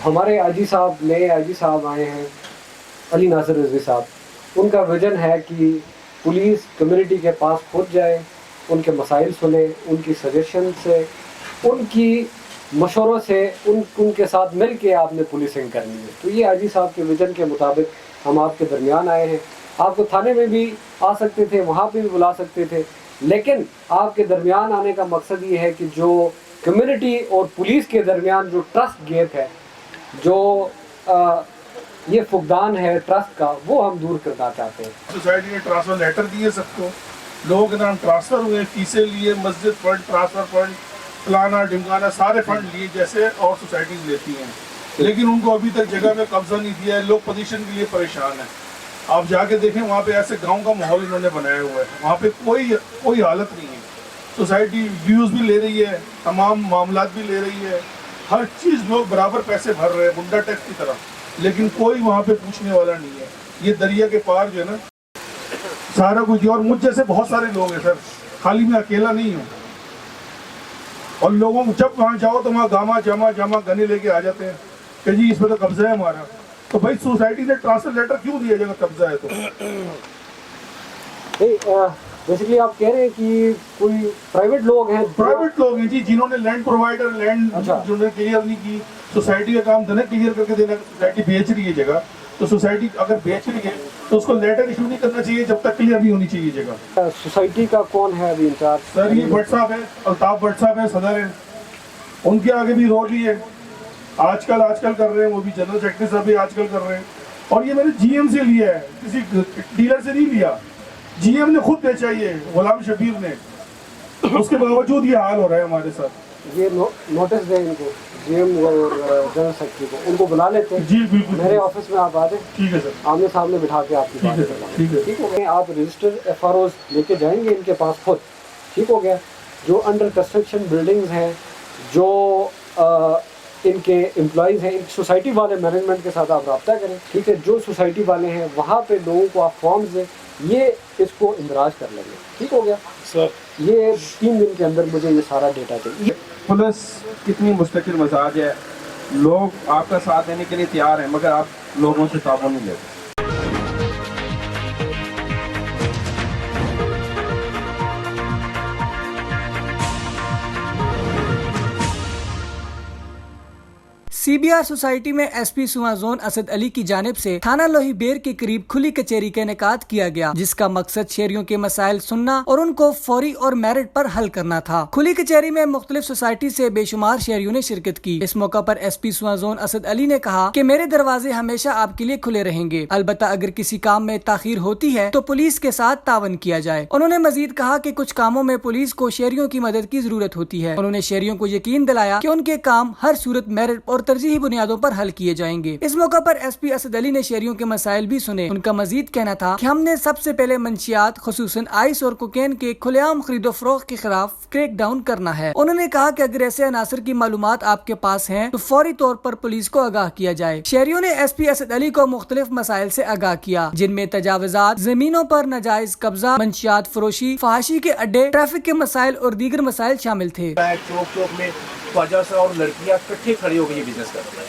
ہمارے آجی صاحب نئے آجی صاحب آئے ہیں علی ناصر رضوی صاحب. ان کا ویژن ہے کہ پولیس کمیونٹی کے پاس پہنچ جائے, ان کے مسائل سنے, ان کی سجیشن سے, ان کی مشوروں سے, ان کے ساتھ مل کے آپ نے پولیسنگ کرنی ہے. تو یہ آجی صاحب کے ویژن کے مطابق ہم آپ کے درمیان آئے ہیں. آپ کو تھانے میں بھی آ سکتے تھے, وہاں پہ بھی بلا سکتے تھے, لیکن آپ کے درمیان آنے کا مقصد یہ ہے کہ جو کمیونٹی اور پولیس کے درمیان جو ٹرسٹ گیپ ہے, جو یہ فقدان ہے ٹرسٹ کا, وہ ہم دور کرنا چاہتے ہیں. سوسائٹی نے ٹرانسفر لیٹر دیے سب کو, لوگوں کے نام ٹرانسفر ہوئے, فیسیں لیے, مسجد فنڈ, ٹرانسفر فنڈ, فلانا ڈمکانا سارے فنڈ لیے جیسے اور سوسائٹیز لیتی ہیں, لیکن ان کو ابھی تک جگہ میں قبضہ نہیں دیا ہے. لوگ پوزیشن کے لیے پریشان ہیں. آپ جا کے دیکھیں وہاں پہ ایسے گاؤں کا ماحول انہوں نے بنایا ہوا ہے, وہاں پہ کوئی حالت نہیں ہے. سوسائٹی ڈیوز بھی لے رہی ہے, تمام معاملات بھی لے رہی ہے, ہر چیز لوگ برابر پیسے بھر رہے ہیں گنڈا ٹیکس کی طرح, لیکن کوئی وہاں پہ پوچھنے والا نہیں ہے. یہ دریا کے پار جو ہے نا سارا کچھ ہے, اور مجھ جیسے بہت سارے لوگ ہیں سر, خالی میں اکیلا نہیں ہوں. اور لوگوں کو جب وہاں جاؤ تو وہاں گاما گنے لے کے آ جاتے ہیں کہ جی اس پہ تو قبضہ ہے ہمارا. تو بھائی سوسائٹی نے ٹرانسفر لیٹر کیوں دیا جگہ قبضہ ہے تو؟ بیسیکلی آپ کہہ رہے ہیں کہ کوئی پرائیویٹ لوگ ہیں جی, جنہوں نے لینڈ پرووائڈر لینڈ جو نے کلیئر نہیں کی, سوسائٹی کا کام تھا نا کلیئر کر کے دینا. سوسائٹی بیچ رہی ہے جگہ, تو سوسائٹی اگر بیچ رہی ہے تو اس کو لیٹر ایشو نہیں کرنا چاہیے جب تک کلیئر نہیں ہونی چاہیے جگہ. سوسائٹی کا کون ہے ابھی انچارج؟ سر یہ بٹ صاحب ہے, الطاف بٹ صاحب ہے, صدر ہیں. ان کے آگے بھی رول ہی ہے. آج کل کر رہے ہیں, وہ بھی جنرل سیکرٹری صاحب بھی آج کل کر رہے ہیں. اور یہ میں نے جی ایم سے لیا ہے, کسی ڈیلر سے نہیں لیا. جی ایم نے خود بیچا, یہ غلام شبیر نے. اس کے باوجود یہ حال ہو رہا ہے ہمارے ساتھ. یہ نوٹس دیں ان کو, جی ایم اور جنرل سیکرٹری کو, ان کو بلا لیتے ہیں. جی بالکل, میرے آفس میں آپ آ جائیں. ٹھیک ہے سر, آمنے سامنے بٹھا کے آپ کی بات ٹھیک ہے. ٹھیک ہو گیا. آپ رجسٹر ایف آر اوز لے کے جائیں گے ان کے پاس خود. ٹھیک ہو گیا. جو انڈر کنسٹرکشن بلڈنگز ہیں, جو ان کے امپلائیز ہیں, سوسائٹی والے مینجمنٹ کے ساتھ آپ رابطہ کریں. ٹھیک ہے, جو سوسائٹی والے ہیں وہاں پہ لوگوں کو آپ فارمز دیں, یہ اس کو اندراج کر لیں گے. ٹھیک ہو گیا سر. یہ 3 دن کے اندر مجھے یہ سارا ڈیٹا چاہیے. پولیس کتنی مستقل مزاج ہے, لوگ آپ کا ساتھ دینے کے لیے تیار ہیں, مگر آپ لوگوں سے تعاون نہیں لیتے. سی بی آر سوسائٹی میں ایس پی سواں زون اسد علی کی جانب سے تھانہ لوہی بیر کے قریب کھلی کچہری کا انعقاد کیا گیا, جس کا مقصد شہریوں کے مسائل سننا اور ان کو فوری اور میرٹ پر حل کرنا تھا. کھلی کچہری میں مختلف سوسائٹی سے بے شمار شہریوں نے شرکت کی. اس موقع پر ایس پی سواں زون اسد علی نے کہا کہ میرے دروازے ہمیشہ آپ کے لیے کھلے رہیں گے, البتہ اگر کسی کام میں تاخیر ہوتی ہے تو پولیس کے ساتھ تعاون کیا جائے. انہوں نے مزید کہا کہ کچھ کاموں میں پولیس کو شہریوں کی مدد کی ضرورت ہوتی ہے. انہوں نے شہریوں کو یقین دلایا کہ ان کے کام ہر صورت میرٹ اور ترجیحی بنیادوں پر حل کیے جائیں گے. اس موقع پر ایس پی اسد علی نے شہریوں کے مسائل بھی سنے. ان کا مزید کہنا تھا کہ ہم نے سب سے پہلے منشیات خصوصاً آئس اور کوکین کے کھلے عام خرید و فروخت کے خلاف کریک ڈاؤن کرنا ہے. انہوں نے کہا کہ اگر ایسے عناصر کی معلومات آپ کے پاس ہیں تو فوری طور پر پولیس کو آگاہ کیا جائے. شہریوں نے ایس پی اسد علی کو مختلف مسائل سے آگاہ کیا, جن میں تجاوزات, زمینوں پر ناجائز قبضہ, منشیات فروشی, فحاشی کے اڈے, ٹریفک کے مسائل اور دیگر مسائل شامل تھے. چوک میں خواجہ صاحب اور لڑکیاں کٹھے کھڑے ہو کے یہ بزنس کرتے ہیں,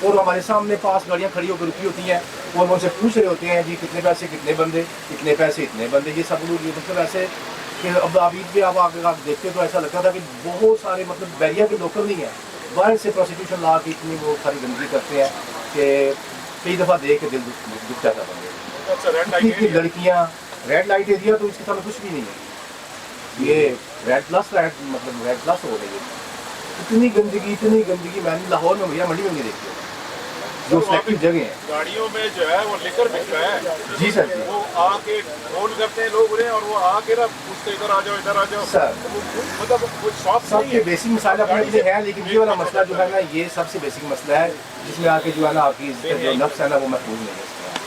اور ہمارے سامنے پاس گاڑیاں کھڑی ہو کر رکی ہوتی ہیں, اور وہ ان سے پوچھ رہے ہوتے ہیں جی کتنے پیسے کتنے بندے, کتنے پیسے اتنے بندے. یہ سب لوگ یہ مطلب ایسے کہ اب عابد پہ آپ آگے دیکھتے تو ایسا لگتا تھا کہ بہت سارے مطلب بیریا کے لوکل نہیں ہیں, باہر سے پروسیکیوشن لا کے اتنی وہ ساری گندگی کرتے ہیں کہ کئی دفعہ دیکھ کے دل دکھ جاتا بندے. لڑکیاں ریڈ لائٹ ایریا تو اس کے سامنے کچھ بھی نہیں ہے. یہ ریڈ پلس ہو رہی ہے. اتنی گندگی میں نے لاہور میں بھیا منڈی میں نہیں دیکھی جو سلیکٹو جگہ ہیں. گاڑیوں میں جو ہے وہ لیکر بکتا ہے. جی سر, جی وہ آ کے فون کرتے ہیں لوگ انہیں, اور وہ آ کے نا پوچھتے ادھر آ جاؤ سر. مطلب کچھ شاپ سب کے بیسک مسائل اپنے اپنے ہیں, لیکن یہ والا مسئلہ جو ہے نا یہ سب سے بیسک مسئلہ ہے, جس میں آ کے جو ہے نا آپ کی جو نفس ہے نا وہ محفوظ نہیں ہے.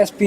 SP